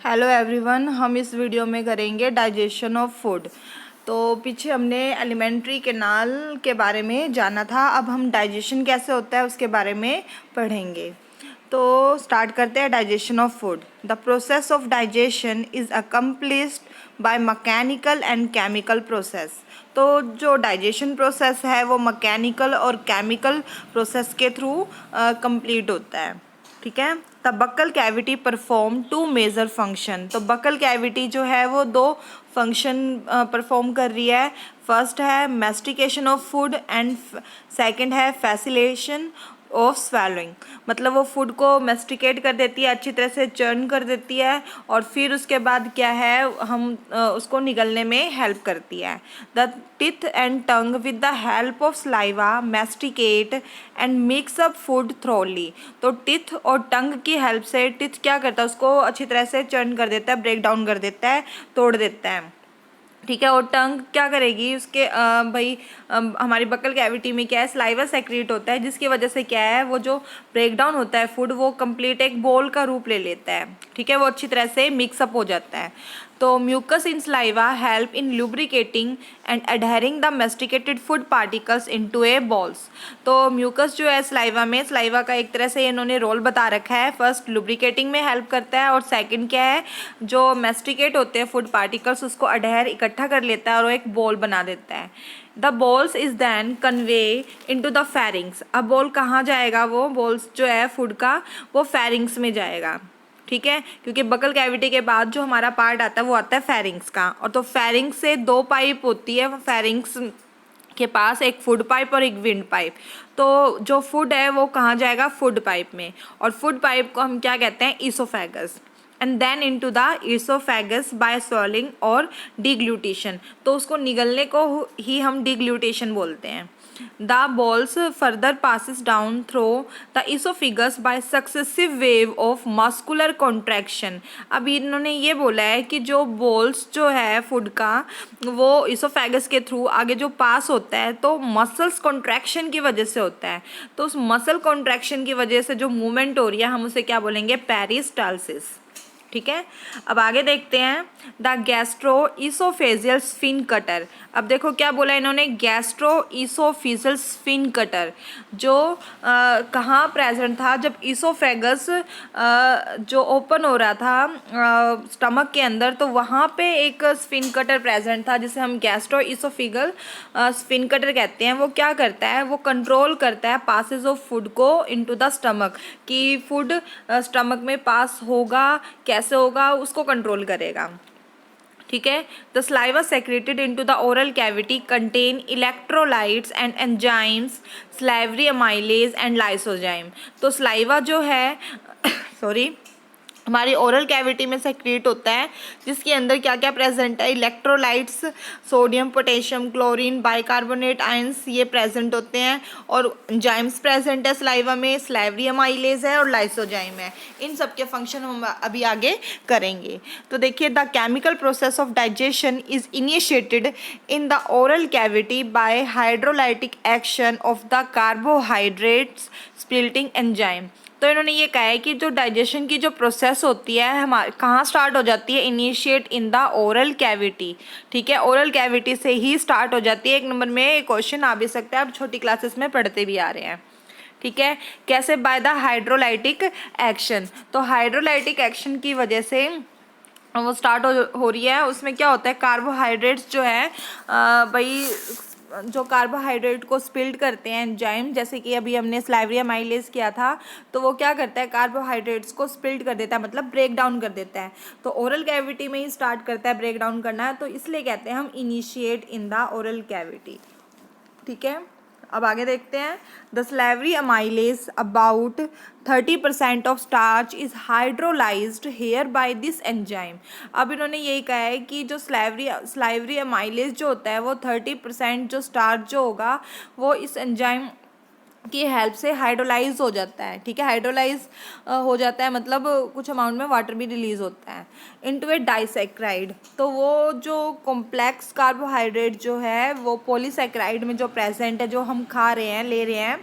Hello everyone, हम इस video में करेंगे डाइजेशन ऑफ फूड। तो पीछे हमने एलिमेंट्री कैनाल के बारे में जाना था, अब हम डाइजेशन कैसे होता है उसके बारे में पढ़ेंगे। तो स्टार्ट करते हैं digestion of food. The process of digestion is accomplished by mechanical and chemical process. तो जो डाइजेशन प्रोसेस है वो मैकेनिकल और केमिकल प्रोसेस के थ्रू कंप्लीट होता है। ठीक है। The buccal cavity perform two major function. तो बक्कल कैविटी जो है वो दो फंक्शन परफॉर्म कर रही है। फर्स्ट है mastication of food and second है फैसिलेशन ऑफ स्वेलिंग। मतलब वो फूड को मैस्टिकेट कर देती है, अच्छी तरह से चर्न कर देती है और फिर उसके बाद क्या है हम उसको निगलने में हेल्प करती है। The teeth and tongue with the help of saliva masticate and mix up food thoroughly. तो टीथ और टंग की हेल्प से टीथ क्या करता है, उसको अच्छी तरह से चर्न कर देता है, ब्रेक डाउन कर देता है, तोड़ देता है। ठीक है। और टंग क्या करेगी उसके हमारी बक्कल कैविटी में क्या है, सलाइवा सेक्रेट होता है, जिसकी वजह से क्या है वो जो ब्रेक डाउन होता है फूड वो कंप्लीट एक बोल का रूप ले लेता है। ठीक है। वो अच्छी तरह से मिक्सअप हो जाता है। तो mucus in saliva help in lubricating and adhering the masticated food particles into a balls. तो म्यूकस जो है सलाइवा में, सलाइवा का एक तरह से इन्होंने रोल बता रखा है। फर्स्ट लुब्रिकेटिंग में हेल्प करता है और सेकंड क्या है, जो मेस्टिकेट होते हैं फूड पार्टिकल्स उसको अडहेर इकट्ठा कर लेता है और एक बॉल बना देता है। The balls is then convey into the pharynx. अब बॉल कहाँ जाएगा, वो बॉल्स जो है फूड का वो फेरिंग्स में जाएगा। ठीक है। क्योंकि बकल कैविटी के बाद जो हमारा पार्ट आता है वो आता है फेरिंग्स का। और तो फेरिंग्स से दो पाइप होती है, फेरिंग्स के पास एक फूड पाइप और एक विंड पाइप। तो जो फूड है वो कहाँ जाएगा, फूड पाइप में। और फूड पाइप को हम क्या कहते हैं, oesophagus. And then into the oesophagus by swallowing और डिग्लूटेशन। तो उसको निगलने को ही हम डिग्लूटेशन बोलते हैं। The balls further passes down through the esophagus by successive wave of muscular contraction। अब इन्होंने ये बोला है कि जो बॉल्स जो है फूड का वो इसोफेगस के थ्रू आगे जो पास होता है तो मसल्स कॉन्ट्रैक्शन की वजह से होता है। तो उस मसल कॉन्ट्रैक्शन की वजह से जो मूवमेंट हो रही है हम उसे क्या बोलेंगे, पेरिस्टालसिस। ठीक है। अब आगे देखते हैं द गैस्ट्रो ईसोफेजियल स्फिन कटर। अब देखो क्या बोला इन्होंने, गैस्ट्रो ईसोफेजियल स्फिन कटर जो कहाँ प्रेजेंट था, जब ईसोफेगस जो ओपन हो रहा था स्टमक के अंदर, तो वहाँ पे एक स्फिन कटर प्रेजेंट था जिसे हम गैस्ट्रो ईसोफिगल स्फिन कटर कहते हैं। वो क्या करता है, वो कंट्रोल करता है पासेज ऑफ फूड को इनटू द स्टमक, कि फूड स्टमक में पास होगा कैसे होगा उसको कंट्रोल करेगा। ठीक है। The saliva secreted into the oral cavity contain electrolytes and enzymes salivary amylase and lysozyme. तो सलाइवा जो है सॉरी हमारी ओरल कैविटी में सेक्रेट होता है, जिसके अंदर क्या क्या प्रेजेंट है, electrolytes, sodium, potassium, chlorine, bicarbonate ions ये प्रेजेंट होते हैं। और एंजाइम्स प्रेजेंट है सलाइवा में, स्लाइवरी अमाइलेज है और लाइसोजाइम है। इन सब के फंक्शन हम अभी आगे करेंगे। तो देखिए the chemical process of digestion is initiated in the oral cavity by hydrolytic action of the carbohydrates splitting enzyme. तो इन्होंने ये कहा है कि जो डाइजेशन की जो प्रोसेस होती है हमारे कहाँ स्टार्ट हो जाती है, initiate in the oral cavity. ठीक है। ओरल कैविटी से ही स्टार्ट हो जाती है। एक नंबर में क्वेश्चन आ भी सकता है, आप छोटी क्लासेस में पढ़ते भी आ रहे हैं। ठीक है। कैसे, बाय द हाइड्रोलाइटिक एक्शन। तो हाइड्रोलाइटिक एक्शन की वजह से वो स्टार्ट हो रही है। उसमें क्या होता है, कार्बोहाइड्रेट्स जो है भाई जो कार्बोहाइड्रेट को स्पिल्ड करते हैं एंजाइम, जैसे कि अभी हमने स्लाइवरी अमाइलेज किया था, तो वो क्या करता है, कार्बोहाइड्रेट्स को स्पिल्ड कर देता है, मतलब ब्रेक डाउन कर देता है। तो ओरल कैविटी में ही स्टार्ट करता है ब्रेक डाउन करना, तो इसलिए कहते हैं हम initiate in the oral cavity. ठीक है। अब आगे देखते हैं the salivary amylase about 30% of starch is hydrolysed here by this enzyme. अब इन्होंने यही कहा है कि जो स्लाइवरी अमाइलेज जो होता है वो 30% जो स्टार्च जो होगा वो इस एंजाइम की हेल्प से हाइड्रोलाइज हो जाता है। ठीक है। हाइड्रोलाइज हो जाता है मतलब कुछ अमाउंट में वाटर भी रिलीज होता है इनटू ए डाइसेक्राइड। तो वो जो कॉम्प्लेक्स कार्बोहाइड्रेट जो है वो पॉलीसेक्राइड में जो प्रेजेंट है, जो हम खा रहे हैं, ले रहे हैं,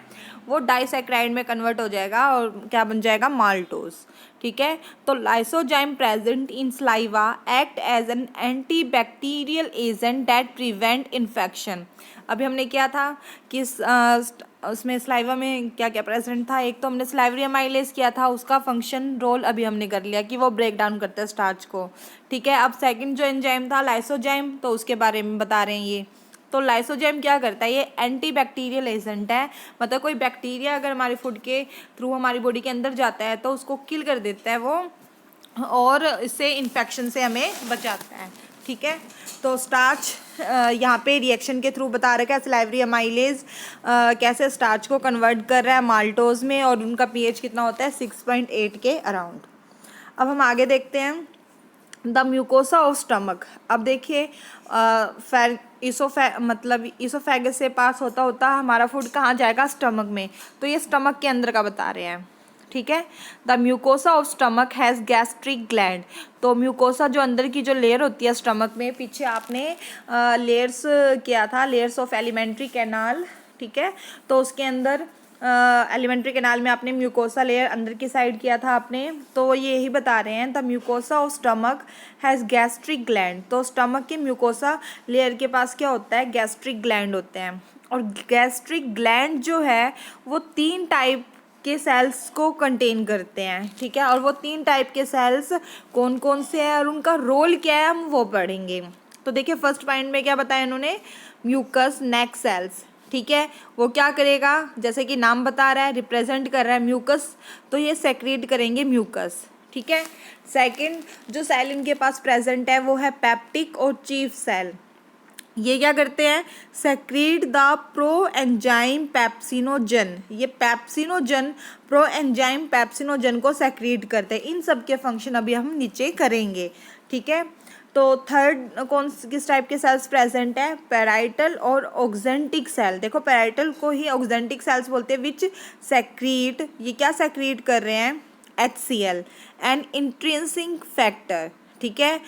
वो डाइसैक्राइड में कन्वर्ट हो जाएगा और क्या बन जाएगा, माल्टोज। ठीक है, तो lysozyme present in saliva act as an antibacterial agent that prevent infection. अभी हमने किया था कि उसमें सलाइवा में क्या क्या प्रेजेंट था, एक तो हमने सलाइवरी अमाइलेज किया था, उसका फंक्शन रोल अभी हमने कर लिया कि वो ब्रेक डाउन करता है स्टार्च को। ठीक है, अब सेकंड जो एंजाइम था लाइसोजाइम, तो उसके बारे में बता रहे हैं ये। तो लाइसोजाइम क्या करता है, ये एंटी बैक्टीरियल एजेंट है, मतलब कोई बैक्टीरिया अगर हमारे फूड के थ्रू हमारी बॉडी के अंदर जाता है तो उसको किल कर देता है वो, और इससे इन्फेक्शन से हमें बचाता है। ठीक है, तो स्टार्च यहाँ पे रिएक्शन के थ्रू बता रखा है सलाइवरी अमाइलेज कैसे स्टार्च को कन्वर्ट कर रहा है माल्टोज में, और उनका पीएच कितना होता है 6.8 के अराउंड। अब हम आगे देखते हैं द म्यूकोसा ऑफ स्टमक। अब देखिए मतलब इसोफेगस से पास होता होता हमारा फूड कहाँ जाएगा, स्टमक में, तो ये स्टमक के अंदर का बता रहे हैं। ठीक है, the mucosa of stomach has gastric gland. तो म्यूकोसा जो अंदर की जो लेयर होती है स्टमक में, पीछे आपने लेयर्स किया था, लेयर्स ऑफ एलिमेंट्री कैनाल। ठीक है, तो उसके अंदर एलिमेंट्री कैनाल में आपने म्यूकोसा लेयर अंदर की साइड किया था आपने, तो वो यही बता रहे हैं the mucosa of stomach has gastric gland. तो स्टमक के म्यूकोसा लेयर के पास क्या होता है, गैस्ट्रिक ग्लैंड होते हैं। और गैस्ट्रिक ग्लैंड जो है वो 3 टाइप के सेल्स को कंटेन करते हैं। ठीक है, और वो 3 टाइप के सेल्स कौन कौन से हैं और उनका रोल क्या है, हम वो पढ़ेंगे। तो देखिए फर्स्ट पॉइंट में क्या बताया इन्होंने, म्यूकस नेक सेल्स। ठीक है, वो क्या करेगा, जैसे कि नाम बता रहा है, रिप्रेजेंट कर रहा है म्यूकस, तो ये सेक्रेट करेंगे म्यूकस। ठीक है, सेकंड जो सेल इनके पास प्रेजेंट है वो है पेप्टिक और चीफ सेल। ये क्या करते हैं, secrete the pro enzyme pepsinogen. ये पेप्सिनोजन प्रो एंजाइम पेप्सिनोजन को सेक्रीट करते हैं। इन सब के फंक्शन अभी हम नीचे करेंगे। ठीक है, तो थर्ड किस टाइप के सेल्स प्रेजेंट है, पैराइटल और ऑक्जेंटिक सेल। देखो पैराइटल को ही ऑक्जेंटिक सेल्स बोलते हैं, विच सेक्रीट, ये क्या सेक्रीट कर रहे हैं, HCl एंड इंट्रिंसिक फैक्टर। ठीक है,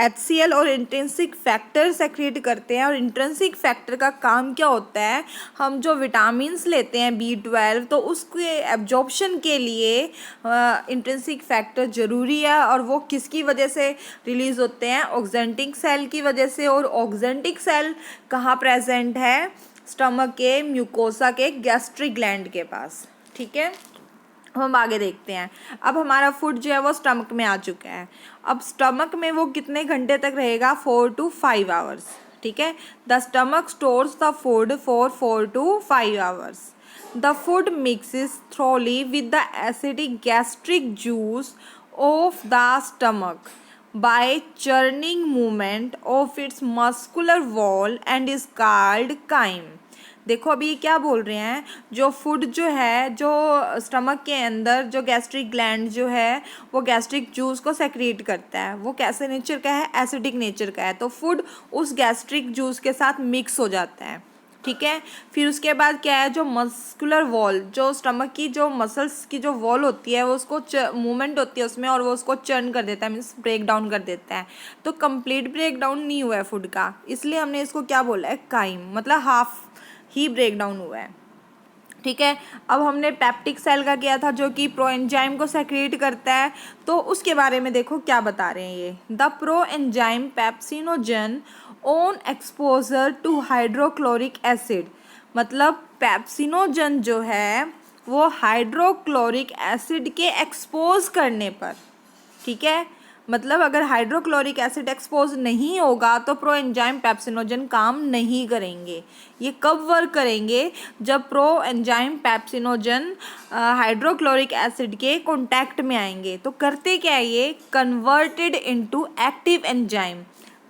HCl और इंट्रिंसिक फैक्टर सेक्रेट करते हैं। और इंट्रिंसिक फैक्टर का काम क्या होता है, हम जो विटामिन्स लेते हैं B12, तो उसके एब्जॉर्प्शन के लिए इंट्रिंसिक फैक्टर ज़रूरी है, और वो किसकी वजह से रिलीज़ होते हैं, ऑक्जेंटिक सेल की वजह से। और ऑक्जेंटिक सेल कहाँ प्रेजेंट है, स्टमक के म्यूकोसा के गैस्ट्रिक ग्लैंड के पास। ठीक है, हम आगे देखते हैं। अब हमारा फूड जो है वो स्टमक में आ चुका है। अब स्टमक में वो कितने घंटे तक रहेगा, 4 to 5 आवर्स। ठीक है, the stomach stores the food for 4 to 5 hours. The food mixes thoroughly with the acidic gastric juice of the stomach by churning movement of its muscular wall and is called chyme। देखो अभी ये क्या बोल रहे हैं, जो food जो है, जो स्टमक के अंदर जो गैस्ट्रिक ग्लैंड जो है वो गैस्ट्रिक जूस को सेक्रेट करता है, वो कैसे नेचर का है, एसिडिक नेचर का है। तो फूड उस गैस्ट्रिक जूस के साथ मिक्स हो जाता है। ठीक है, फिर उसके बाद क्या है, जो मस्कुलर वॉल, जो स्टमक की जो मसल्स की जो वॉल होती है वो उसको मूवमेंट होती है उसमें, और वो उसको चर्न कर देता है, मीन्स ब्रेक डाउन कर देता है। तो कंप्लीट ब्रेक डाउन नहीं हुआ है फूड का, इसलिए हमने इसको क्या बोला है, काइम, मतलब हाफ ही ब्रेक डाउन हुआ है। ठीक है, अब हमने पेप्टिक सेल का किया था जो कि प्रोएंजाइम को सेक्रेट करता है, तो उसके बारे में देखो क्या बता रहे हैं ये, the proenzyme pepsinogen on exposure to hydrochloric acid. मतलब पेप्सिनोजन जो है वो हाइड्रोक्लोरिक एसिड के एक्सपोज करने पर, ठीक है, मतलब अगर हाइड्रोक्लोरिक एसिड एक्सपोज नहीं होगा तो प्रोएंजाइम पेप्सिनोजन काम नहीं करेंगे। ये कब वर्क करेंगे, जब प्रोएंजाइम पेप्सिनोजन हाइड्रोक्लोरिक एसिड के कांटेक्ट में आएंगे। तो करते क्या है, ये converted into active enzyme.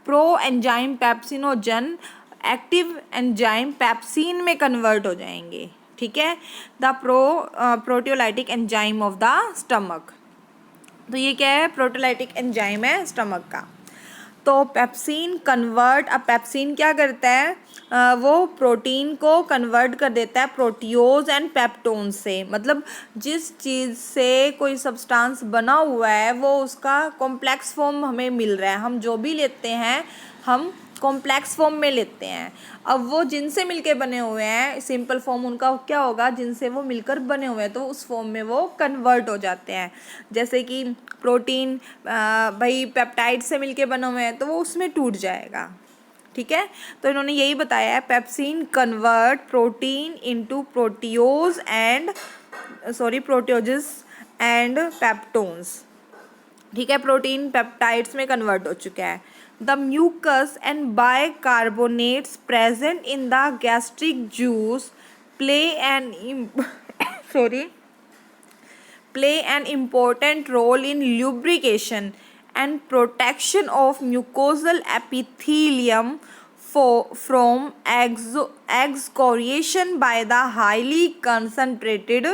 Proenzyme pepsinogen active enzyme pepsin में कन्वर्ट हो जाएंगे। ठीक है, the proteolytic enzyme of the stomach. तो ये क्या है, प्रोटोलाइटिक एंजाइम है स्टमक का। तो पेप्सिन कन्वर्ट, अब पेप्सिन क्या करता है, वो प्रोटीन को कन्वर्ट कर देता है प्रोटियोज एंड पेप्टोन से। मतलब जिस चीज़ से कोई सब्सटेंस बना हुआ है वो उसका कॉम्प्लेक्स फॉर्म हमें मिल रहा है, हम जो भी लेते हैं हम कॉम्प्लेक्स फॉर्म में लेते हैं। अब वो जिनसे मिलके बने हुए हैं, सिंपल फॉर्म उनका क्या होगा, जिनसे वो मिलकर बने हुए हैं तो उस फॉर्म में वो कन्वर्ट हो जाते हैं। जैसे कि प्रोटीन भाई पेप्टाइड से मिलके बने हुए हैं तो वो उसमें टूट जाएगा। ठीक है, तो इन्होंने यही बताया है, pepsin convert protein into proteoses and peptones. ठीक है, प्रोटीन पेप्टाइड्स में कन्वर्ट हो चुका है। The mucus and bicarbonates present in the gastric juice play an important role in lubrication and protection of mucosal epithelium from excoriation by the highly concentrated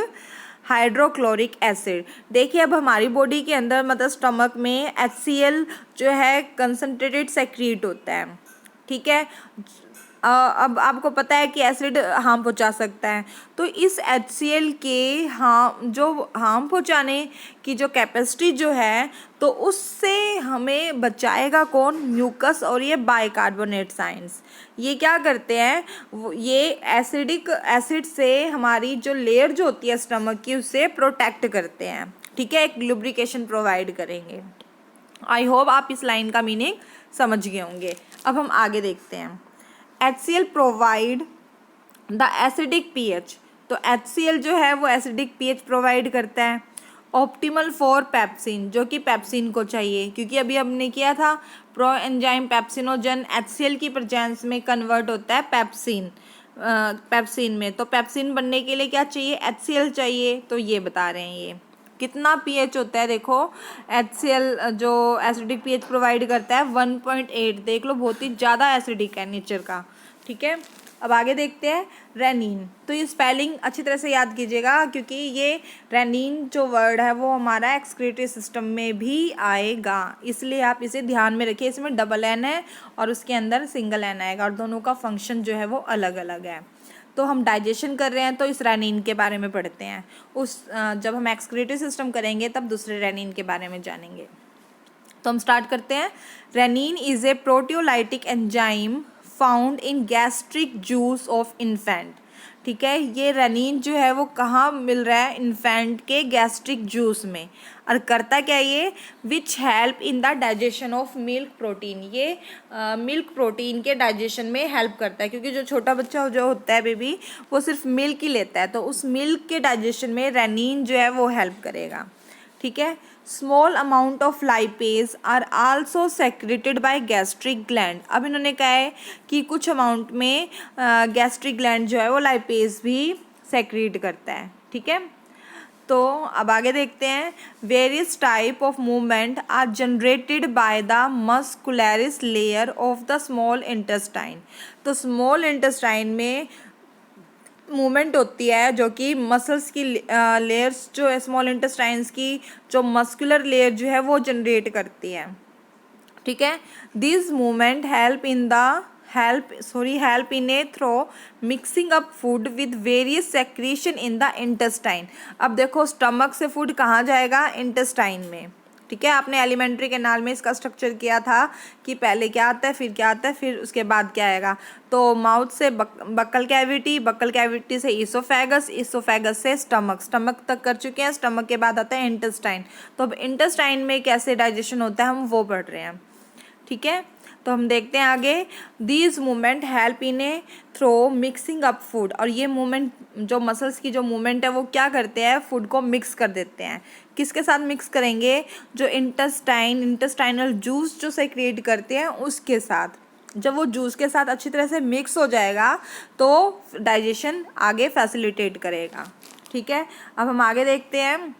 hydrochloric acid. देखिए अब हमारी body के अंदर मतलब स्टमक में HCl जो है concentrated secrete होता है। ठीक है, अब आपको पता है कि एसिड हार्म पहुंचा सकता है, तो इस HCl के हार्म पहुंचाने की जो कैपेसिटी जो है तो उससे हमें बचाएगा कौन, म्यूकस और ये बाइकार्बोनेट साइंस। ये क्या करते हैं, ये एसिडिक एसिड से हमारी जो लेयर जो होती है स्टमक की उससे प्रोटेक्ट करते हैं। ठीक है, एक लुब्रिकेशन प्रोवाइड करेंगे। आई होप आप इस लाइन का मीनिंग समझ गए होंगे। अब हम आगे देखते हैं। HCl provide the acidic pH, तो HCl जो है वो एसिडिक pH प्रोवाइड करता है। ऑप्टिमल फॉर पेप्सिन, जो कि पेप्सिन को चाहिए, क्योंकि अभी हमने किया था प्रो एंजाइम पेप्सिनोजन HCl की प्रेजेंस में कन्वर्ट होता है पेप्सिन में। तो पेप्सिन बनने के लिए क्या चाहिए, HCl चाहिए, तो ये बता रहे हैं ये कितना pH होता है। देखो HCl जो एसिडिक pH प्रोवाइड करता है 1.8, देख लो बहुत ही ज़्यादा एसिडिक है नेचर का। ठीक है, अब आगे देखते हैं रेनिन। तो ये स्पेलिंग अच्छी तरह से याद कीजिएगा, क्योंकि ये रेनिन जो वर्ड है वो हमारा एक्सक्रीटरी सिस्टम में भी आएगा, इसलिए आप इसे ध्यान में रखिए। इसमें डबल N है और उसके अंदर सिंगल N आएगा और दोनों का फंक्शन जो है वो अलग अलग है। तो हम डाइजेशन कर रहे हैं तो इस रेनिन के बारे में पढ़ते हैं, जब हम एक्सक्रीटरी सिस्टम करेंगे तब दूसरे रेनिन के बारे में जानेंगे। तो हम स्टार्ट करते हैं। Rennin is a proteolytic enzyme found in gastric juice of infant. ठीक है, ये रेनिन जो है वो कहाँ मिल रहा है, इन्फेंट के गैस्ट्रिक जूस में। और करता क्या ये, which help in the digestion of milk protein, ये मिल्क प्रोटीन के डाइजेशन में हेल्प करता है, क्योंकि जो छोटा बच्चा जो होता है बेबी वो सिर्फ मिल्क ही लेता है, तो उस मिल्क के डाइजेशन में रेनिन जो है वो हेल्प करेगा। ठीक है, small amount of lipase are also secreted by gastric gland. अब इन्होंने कहा है कि कुछ अमाउंट में गैस्ट्रिक ग्लैंड जो है वो लाइपेज भी सेक्रेट करता है। ठीक है, तो अब आगे देखते हैं। Various type of movement are generated by the muscularis layer of the small intestine. तो स्मॉल इंटेस्टाइन में मूवमेंट होती है जो कि मसल्स की लेयर्स जो है स्मॉल इंटेस्टाइन्स की जो मस्कुलर लेयर जो है वो जनरेट करती है। ठीक है, this movement help in a thorough mixing up food with various secretion in the intestine. अब देखो स्टमक से फूड कहाँ जाएगा, इंटेस्टाइन में। ठीक है, आपने एलिमेंट्री कैनाल में इसका स्ट्रक्चर किया था कि पहले क्या आता है, फिर क्या आता है, फिर उसके बाद क्या आएगा। तो माउथ से बक्कल कैविटी से ईसोफेगस से स्टमक तक कर चुके हैं। स्टमक के बाद आता है इंटेस्टाइन। तो अब इंटेस्टाइन में कैसे डाइजेशन होता है हम वो पढ़ रहे हैं। ठीक है, तो हम देखते हैं आगे। These movement help in a thorough mixing up food, और ये मूवमेंट जो मसल्स की जो मूवमेंट है वो क्या करते हैं, फूड को मिक्स कर देते हैं। किसके साथ मिक्स करेंगे, जो इंटेस्टाइनल जूस जो सेक्रेट करते हैं उसके साथ। जब वो जूस के साथ अच्छी तरह से मिक्स हो जाएगा तो डाइजेशन आगे फैसिलिटेट करेगा। ठीक है, अब हम आगे देखते हैं।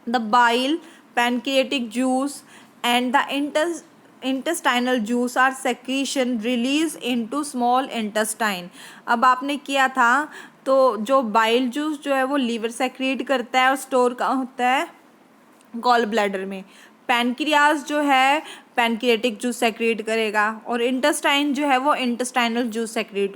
The bile, pancreatic juice and the intestinal juice are secretion release into small intestine. अब आपने किया था तो जो बाइल जूस जो है वो लीवर सेक्रेट करता है और स्टोर कहाँ होता है, गॉल ब्लैडर में। पैनक्रियाज जो है पैनक्रियाटिक जूस सेक्रेट करेगा, और इंटेस्टाइन जो है वो इंटेस्टाइनल जूस सेक्रेट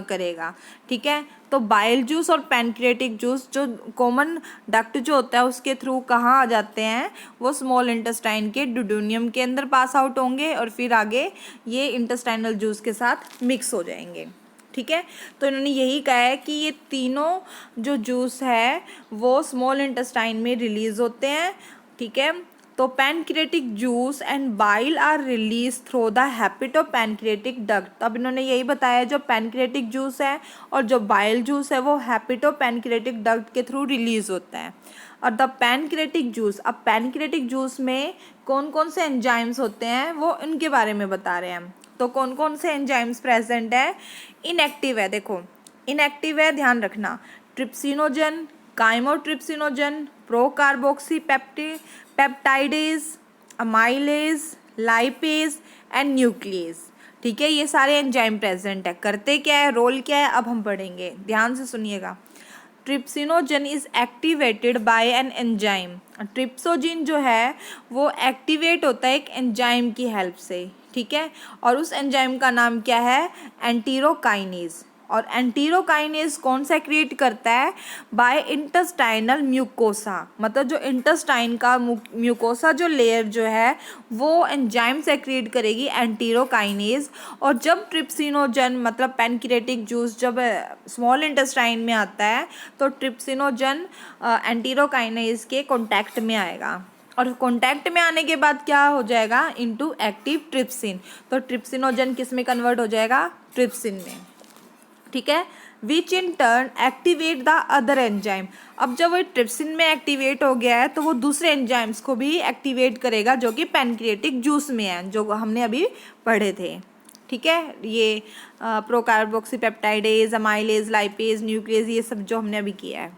करेगा। ठीक है, तो बाइल जूस और पैनक्रियाटिक जूस जो कॉमन डक्ट जो होता है उसके थ्रू कहाँ आ जाते हैं, वो स्मॉल इंटेस्टाइन के डुडेनियम के अंदर पास आउट होंगे और फिर आगे ये इंटेस्टाइनल जूस के साथ मिक्स हो जाएंगे। ठीक है, तो इन्होंने यही कहा है कि ये तीनों जो जूस है वो स्मॉल इंटेस्टाइन में रिलीज होते हैं। ठीक है, तो pancreatic juice and bile are release through the hepatopancreatic duct. अब इन्होंने यही बताया जो पैनक्रियाटिक जूस है और जो बाइल जूस है वो हेपेटोपैनक्रियाटिक डक्ट के थ्रू रिलीज होता है। और द पैनक्रियाटिक जूस, अब पैनक्रियाटिक जूस में कौन कौन से एंजाइम्स होते हैं वो इनके बारे में बता रहे हैं हम। तो कौन कौन से एंजाइम्स प्रेजेंट है? इनएक्टिव है, देखो इनएक्टिव है, ध्यान रखना, trypsinogen, chymotrypsinogen, procarboxypeptidase, amylase, lipase and nucleus. ठीक है, ये सारे एंजाइम प्रेजेंट है। करते क्या है, रोल क्या है, अब हम पढ़ेंगे, ध्यान से सुनिएगा। Trypsinogen is activated by an enzyme. Trypsinogen जो है वो एक्टिवेट होता है एक एंजाइम की हेल्प से। ठीक है, और उस एंजाइम का नाम क्या है? एंटीरोकाइनेज। और एंटीरोकाइनेज कौन सेक्रेट करता है? बाय इंटेस्टाइनल म्यूकोसा, मतलब जो इंटेस्टाइन का म्यूकोसा जो लेयर जो है वो एंजाइम सेक्रेट करेगी एंटीरोकाइनेज। और जब ट्रिप्सिनोजन मतलब पैनक्रियाटिक जूस जब स्मॉल इंटेस्टाइन में आता है तो ट्रिप्सिनोजन एंटीरोकाइनेज के कॉन्टैक्ट में आएगा, और कॉन्टैक्ट में आने के बाद क्या हो जाएगा? Into active trypsin. तो ट्रिप्सिनोजन किस में कन्वर्ट हो जाएगा? ट्रिप्सिन में। ठीक है, which in turn activate the other enzyme. अब जब वो ट्रिप्सिन में एक्टिवेट हो गया है तो वो दूसरे एंजाइम्स को भी एक्टिवेट करेगा जो कि पैनक्रियाटिक जूस में है, जो हमने अभी पढ़े थे। ठीक है, ये procarboxy peptidase, amylase, lipase, nucleus, ये सब जो हमने अभी किया है।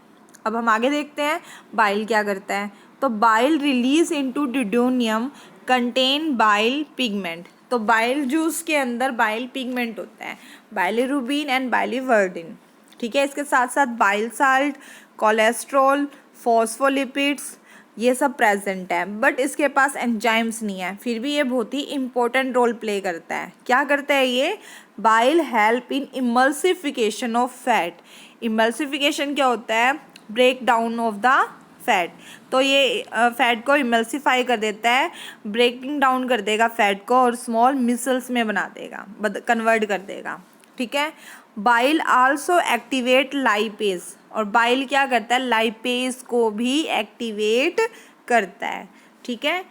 अब हम आगे देखते हैं बाइल क्या करता है। तो bile release into duodenum contain bile pigment. तो बाइल जूस के अंदर बाइल पिगमेंट होता है, बाइलिरुबिन एंड बाइलिवर्डिन। ठीक है, इसके साथ साथ बाइल साल्ट, कोलेस्ट्रॉल, फॉस्फोलिपिड्स, ये सब प्रेजेंट है, बट इसके पास एंजाइम्स नहीं है। फिर भी ये बहुत ही इंपॉर्टेंट रोल प्ले करता है। क्या करता है ये? Bile help in emulsification of fat. Emulsification क्या होता है? Break down of the fat. तो ये फैट को इमल्सिफाई कर देता है, ब्रेकिंग डाउन कर देगा फैट को और स्मॉल मिसल्स में बना देगा, कन्वर्ट कर देगा। ठीक है, बाइल आल्सो एक्टिवेट लाइपेज। और बाइल क्या करता है? लाइपेज को भी एक्टिवेट करता है। ठीक है,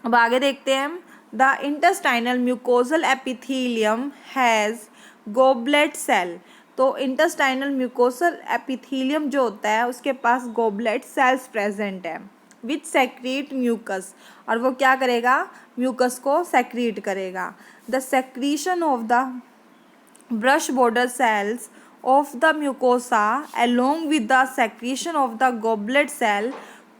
अब आगे देखते हैं हम। The intestinal mucosal epithelium has goblet cell. तो इंटेस्टाइनल म्यूकोसल एपिथीलियम जो होता है उसके पास गोबलेट सेल्स प्रेजेंट है विच सेक्रीट म्यूकस। और वो क्या करेगा? म्यूकस को सेक्रीट करेगा। The secretion of the brush border cells of the mucosa along with the secretion of the goblet cell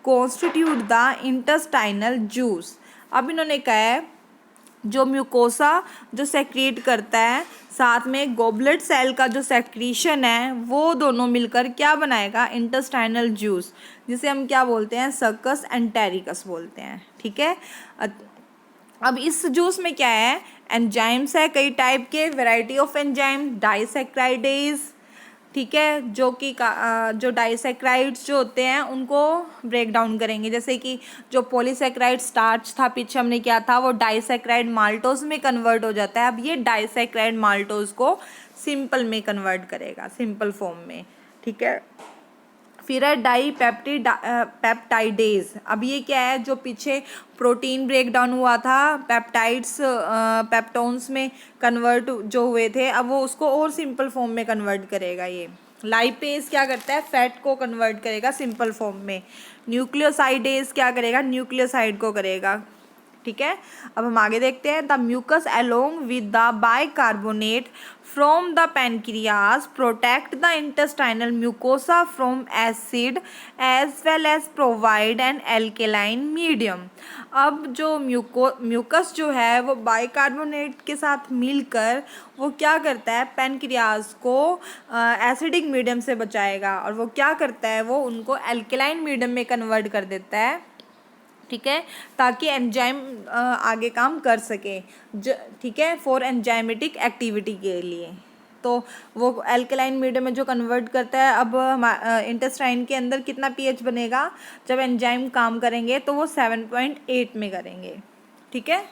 constitute the intestinal juice। अब इन्होंने कहा है जो म्यूकोसा जो सेक्रेट करता है साथ में गोबलेट सेल का जो सेक्रीशन है वो दोनों मिलकर क्या बनाएगा? इंटेस्टाइनल जूस, जिसे हम क्या बोलते हैं? सक्कस एंटेरिकस बोलते हैं। ठीक है, अब इस जूस में क्या है? एंजाइम्स है कई टाइप के, वैरायटी ऑफ एंजाइम, डाइसैक्राइडेज। ठीक है, जो कि जो डाइसैक्राइड्स जो होते हैं उनको ब्रेक डाउन करेंगे, जैसे कि जो पॉलीसैक्राइड स्टार्च था पीछे हमने क्या था, वो डाइसैक्राइड माल्टोज में कन्वर्ट हो जाता है। अब ये डाइसैक्राइड माल्टोज को सिंपल में कन्वर्ट करेगा, सिंपल फॉर्म में। ठीक है, फिर है पेप्टाइडेज। अब ये क्या है? जो पीछे प्रोटीन ब्रेक डाउन हुआ था, पेप्टाइड्स पेप्टोन्स में कन्वर्ट जो हुए थे, अब वो उसको और सिंपल फॉर्म में कन्वर्ट करेगा। ये लाइपेज क्या करता है? फैट को कन्वर्ट करेगा सिंपल फॉर्म में। न्यूक्लियोसाइडेज क्या करेगा? न्यूक्लियोसाइड को करेगा। ठीक है, अब हम आगे देखते हैं। The mucus along with the bicarbonate from the pancreas protect the intestinal mucosa from acid as well as provide an alkaline medium. अब जो म्यूकस जो है वो बाइकार्बोनेट के साथ मिलकर वो क्या करता है? पैनक्रियाज को एसिडिक मीडियम से बचाएगा, और वो क्या करता है? वो उनको एल्केलाइन मीडियम में कन्वर्ट कर देता है। ठीक है, ताकि एंजाइम आगे काम कर सके, ठीक है, फॉर एंजाइमेटिक एक्टिविटी के लिए। तो वो एल्कलाइन मीडियम में जो कन्वर्ट करता है, अब इंटेस्टाइन के अंदर कितना पीएच बनेगा जब एंजाइम काम करेंगे, तो वो 7.8 में करेंगे। ठीक है,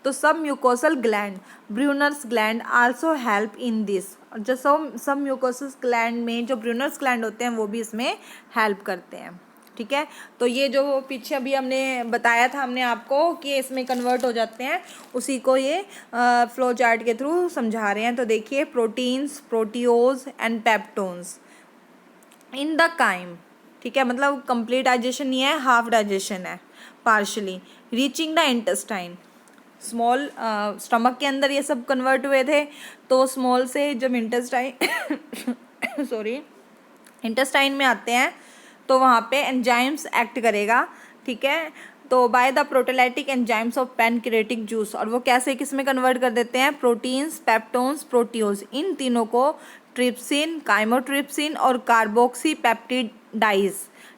तो सब mucosal gland, Brunner's gland also help in this. जो सब म्यूकोसल ग्लैंड में जो ब्रूनर्स ग्लैंड होते हैं वो भी इसमें हेल्प करते हैं। ठीक है, तो ये जो पीछे अभी हमने बताया था हमने आपको कि इसमें कन्वर्ट हो जाते हैं, उसी को ये फ्लो चार्ट के थ्रू समझा रहे हैं। तो देखिए, proteins, proteoses and peptones in the chyme. ठीक है, मतलब कंप्लीट डाइजेशन नहीं है, हाफ डाइजेशन है, partially reaching the intestine. Small stomach के अंदर ये सब कन्वर्ट हुए थे, तो स्मॉल से जब इंटेस्टाइन सॉरी इंटेस्टाइन में आते हैं तो वहाँ पे एंजाइम्स एक्ट करेगा। ठीक है, तो by the proteolytic enzymes of pancreatic juice, और वो कैसे किस में कन्वर्ट कर देते हैं, प्रोटीन्स, पेप्टोन्स, प्रोटियोज, इन तीनों को ट्रिप्सिन, काइमोट्रिप्सिन और कार्बोक्सी पेप्टिडाइज,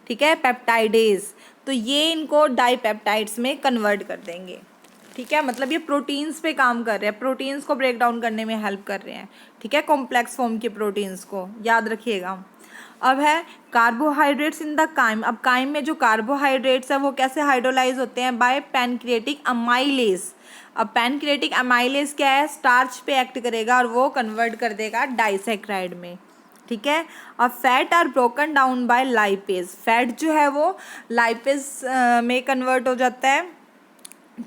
ठीक है, पेप्टाइडेज, तो ये इनको डाईपेप्टाइड्स में कन्वर्ट कर देंगे। ठीक है, मतलब ये प्रोटीन्स पे काम कर रहे हैं, प्रोटीन्स को ब्रेक डाउन करने में हेल्प कर रहे हैं। ठीक है, कॉम्प्लेक्स फॉर्म के प्रोटीन्स को याद रखिएगा। अब है कार्बोहाइड्रेट्स इन द काइम। अब काइम में जो कार्बोहाइड्रेट्स है वो कैसे हाइड्रोलाइज होते हैं, बाय पैनक्रियाटिक अमाइलेज। अब पैनक्रियाटिक अमाइलेज क्या है, स्टार्च पे एक्ट करेगा और वो कन्वर्ट कर देगा डाइसैक्राइड में। ठीक है, अब fat are broken down by lipase. Fat जो है वो लाइपेज में कन्वर्ट हो जाता है।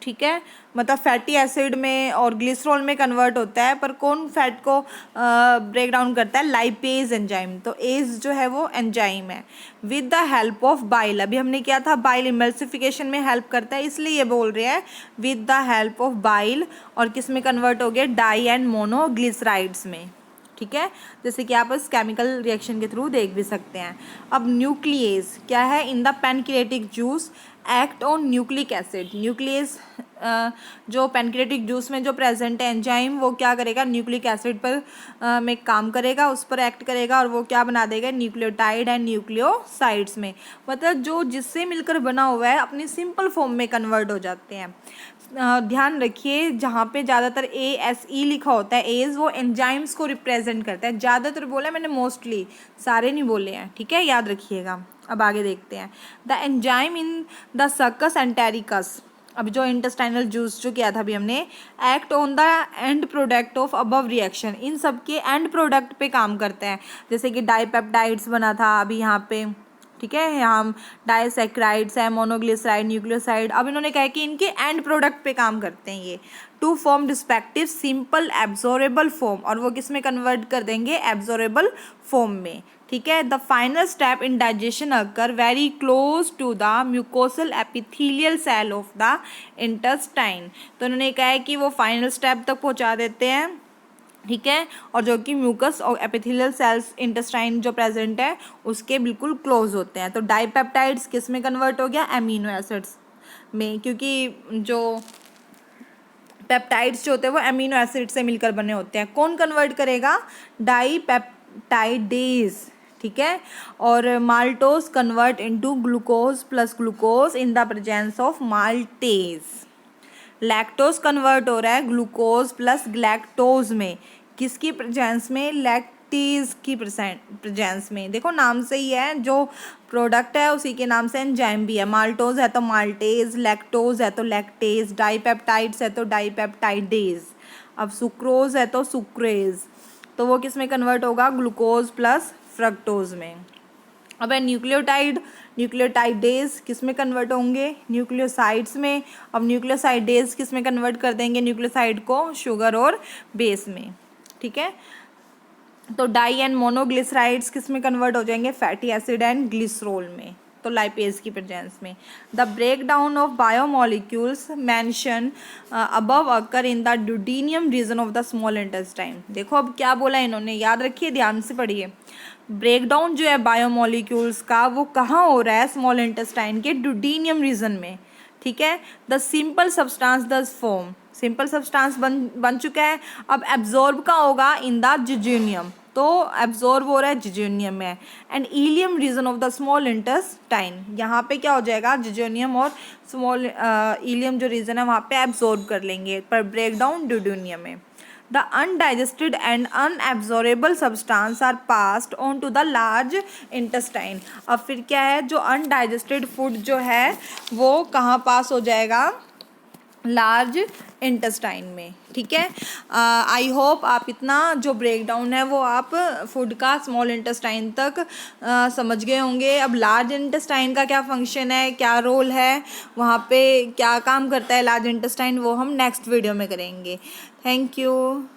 ठीक है, मतलब फैटी एसिड में और ग्लिसरॉल में कन्वर्ट होता है, पर कौन फैट को ब्रेक डाउन करता है, लाइपेज एंजाइम। तो एज जो है वो एंजाइम है, with the help of bile. अभी हमने क्या था, बाइल इमल्सिफिकेशन में हेल्प करता है, इसलिए ये बोल रहे हैं with the help of bile. और किस में कन्वर्ट हो गया, डाई एंड मोनोग्लिसराइड्स में। ठीक है, जैसे कि आप इस केमिकल रिएक्शन के थ्रू देख भी सकते हैं। अब न्यूक्लियस क्या है, in the pancreatic juice act on nucleic acid. Nucleus जो पैनक्रियाटिक जूस में जो प्रेजेंट है एंजाइम, वो क्या करेगा, न्यूक्लिक एसिड पर में काम करेगा, उस पर एक्ट करेगा, और वो क्या बना देगा, न्यूक्लियोटाइड एंड न्यूक्लियोसाइड्स में। मतलब जो जिससे मिलकर बना हुआ है अपनी सिंपल फॉर्म में कन्वर्ट हो जाते हैं। ध्यान रखिए, जहाँ पे ज़्यादातर ASE लिखा होता है, एज वो एंजाइम्स को रिप्रेजेंट करता है। ज़्यादातर बोला मैंने, मोस्टली, सारे नहीं बोले हैं। ठीक है, याद रखिएगा। अब आगे देखते हैं, the enzyme in the succus entericus. अब जो इंटेस्टाइनल जूस जो किया था अभी हमने, act on the end product of above reaction. इन सब के एंड प्रोडक्ट पे काम करते हैं, जैसे कि डाईपेप्टाइड्स बना था अभी यहाँ पे। ठीक है, यहाँ डाइसैक्राइड्स है, मोनोग्लिसराइड, न्यूक्लियोसाइड। अब इन्होंने कहा कि इनके एंड प्रोडक्ट पे काम करते हैं ये, to form respective simple absorbable form, और वो किस में कन्वर्ट कर देंगे, एब्जॉर्बेबल फॉर्म में। ठीक है, the final step in digestion occur very close to the mucosal epithelial cell of the intestine. तो उन्होंने कहा है कि वो फाइनल स्टेप तक पहुंचा देते हैं। ठीक है, और जो कि म्यूकस और एपिथेलियल सेल्स इंटेस्टाइन जो प्रेजेंट है उसके बिल्कुल क्लोज होते हैं। तो डाईपेप्टाइड्स किस में कन्वर्ट हो गया, अमीनो एसिड्स में, क्योंकि जो पेप्टाइड्स जो होते हैं वो अमीनो एसिड से मिलकर बने होते हैं। कौन कन्वर्ट करेगा, डाईपेप्टाइडेज। ठीक है, और maltose convert into glucose plus glucose in the presence of maltase. Lactose convert हो रहा है ग्लूकोज प्लस ग्लैक्टोज में, किसकी प्रेजेंस में, लैक्टेज की प्रेजेंस में। देखो नाम से ही है, जो प्रोडक्ट है उसी के नाम से एंजाइम भी है। माल्टोज है तो माल्टेज, लैक्टोज है तो लैक्टेज, डाईपेप्टाइड्स है तो डाईपेप्टाइडेज। अब सुक्रोज है तो सुक्रेज, तो वो किस में कन्वर्ट होगा, ग्लूकोज प्लस फ्रक्टोज में। अब है न्यूक्लियोटाइड, न्यूक्लियोटाइडेज किस में कन्वर्ट होंगे, न्यूक्लियोसाइड्स में। अब न्यूक्लियोसाइडेज किस में कन्वर्ट कर देंगे, न्यूक्लियोसाइड को शुगर और बेस में। ठीक है, तो डाई एंड मोनोग्लिसराइड्स किस में कन्वर्ट हो जाएंगे, फैटी एसिड एंड ग्लिसरॉल में, तो लाइपेज की प्रेजेंस में। The break down of biomolecules mention above occur in the duodenum region of the small intestine. देखो अब क्या बोला इन्होंने, याद रखिए, ध्यान से पढ़िए। ब्रेक डाउन जो है बायोमोलिक्यूल्स का वो कहाँ हो रहा है, स्मॉल इंटेस्टाइन के ड्यूडेनियम रीजन में। ठीक है, द सिंपल सब्सटेंस दस फॉर्म, सिंपल सब्सटेंस बन चुका है। अब एब्जॉर्ब का होगा इन द जिजोनियम, तो एब्जॉर्ब हो रहा है जिजोनियम में। And ileum region of the small intestine, यहाँ पे क्या हो जाएगा, जिजोनियम और स्मॉल इलियम जो रीजन है वहाँ पे एब्जॉर्ब कर लेंगे, पर ब्रेक डाउन ड्यूडेनियम में। The undigested and unabsorbable substance are passed on to the large intestine। अब फिर क्या है, जो undigested food जो है वो कहाँ पास हो जाएगा, लार्ज इंटेस्टाइन में। ठीक है, आई होप आप इतना जो ब्रेक डाउन है वो आप फूड का स्मॉल इंटेस्टाइन तक समझ गए होंगे। अब लार्ज इंटेस्टाइन का क्या फंक्शन है, क्या रोल है, वहाँ पे क्या काम करता है लार्ज इंटेस्टाइन, वो हम नेक्स्ट वीडियो में करेंगे। Thank you.